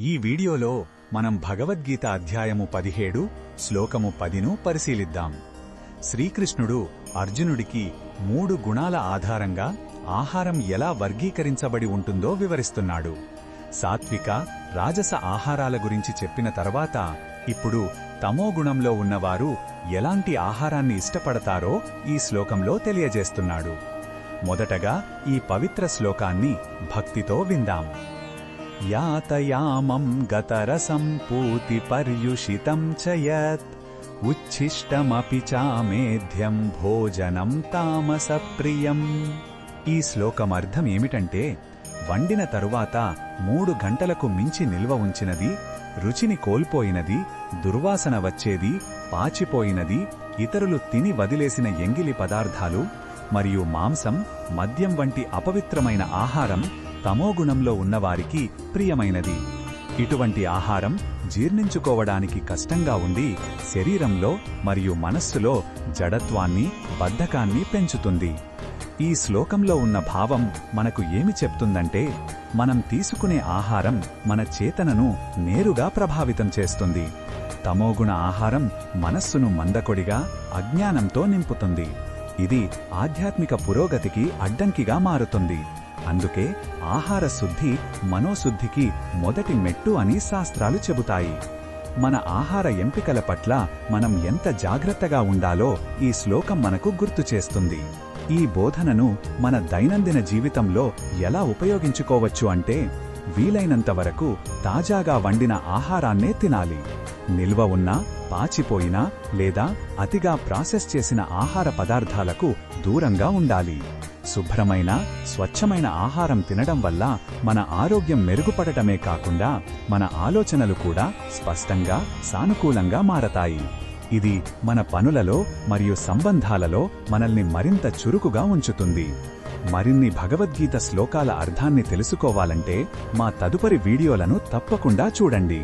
ఈ వీడియోలో మనం భగవద్గీత అధ్యాయము 17 శ్లోకము 10ను పరిశీలిద్దాం. శ్రీకృష్ణుడు అర్జునుడికి 3 గుణాల ఆధారంగా ఆహారం ఎలా వర్గీకరించబడి ఉంటుందో వివరిస్తున్నాడు. సాత్విక, రాజస ఆహారాల గురించి చెప్పిన తర్వాత ఇప్పుడు తమోగుణంలో ఉన్నవారు ఎలాంటి ఆహారాన్ని ఇష్టపడతారో ఈ శ్లోకంలో తెలియజేస్తున్నాడు. మొదటగా ఈ పవిత్ర శ్లోకాన్ని భక్తితో విందాం. యాతయామం గతరసం పూతి పర్యుషితం చ యత్ ఉచ్ఛిష్టమపి చామేధ్యం భోజనం తామసప్రియం. ఈ శ్లోకమర్థం ఏమిటంటే, వండిన తరువాత 3 గంటలకు మించి నిల్వ ఉంచినది, రుచిని కోల్పోయినది, దుర్వాసన వచ్చేది, పాచిపోయినది, ఇతరులు తిని వదిలేసిన ఎంగిలి పదార్థాలు మరియు మాంసం, మద్యం వంటి అపవిత్రమైన ఆహారం తమోగుణంలో ఉన్నవారికి ప్రియమైనది. ఇటువంటి ఆహారం జీర్ణించుకోవడానికి కష్టంగా ఉండి శరీరంలో మరియు మనస్సులో జడత్వాన్ని, బద్ధకాన్ని పెంచుతుంది. ఈ శ్లోకంలో ఉన్న భావం మనకు ఏమి చెప్తుందంటే, మనం తీసుకునే ఆహారం మన చేతనను నేరుగా ప్రభావితం చేస్తుంది. తమోగుణ ఆహారం మనస్సును మందకొడిగా, అజ్ఞానంతో నింపుతుంది. ఇది ఆధ్యాత్మిక పురోగతికి అడ్డంకిగా మారుతుంది. అందుకే ఆహార శుద్ధి మనోశుద్ధికి మొదటి మెట్టు అని శాస్త్రాలు చెబుతాయి. మన ఆహార ఎంపికల పట్ల మనం ఎంత జాగ్రత్తగా ఉండాలో ఈ శ్లోకం మనకు గుర్తు చేస్తుంది. ఈ బోధనను మన దైనందిన జీవితంలో ఎలా ఉపయోగించుకోవచ్చు అంటే, వీలైనంత వరకు తాజాగా వండిన ఆహారాన్నే తినాలి. నిల్వ ఉన్నా, పాచిపోయినా లేదా అతిగా ప్రాసెస్ చేసిన ఆహార పదార్థాలకు దూరంగా ఉండాలి. శుభ్రమైన, స్వచ్ఛమైన ఆహారం తినడం వల్ల మన ఆరోగ్యం మెరుగుపడటమే కాకుండా మన ఆలోచనలు కూడా స్పష్టంగా, సానుకూలంగా మారతాయి. ఇది మన పనులలో మరియు సంబంధాలలో మనల్ని మరింత చురుకుగా ఉంచుతుంది. మరిన్ని భగవద్గీత శ్లోకాల అర్థాన్ని తెలుసుకోవాలంటే మా తదుపరి వీడియోలను తప్పకుండా చూడండి.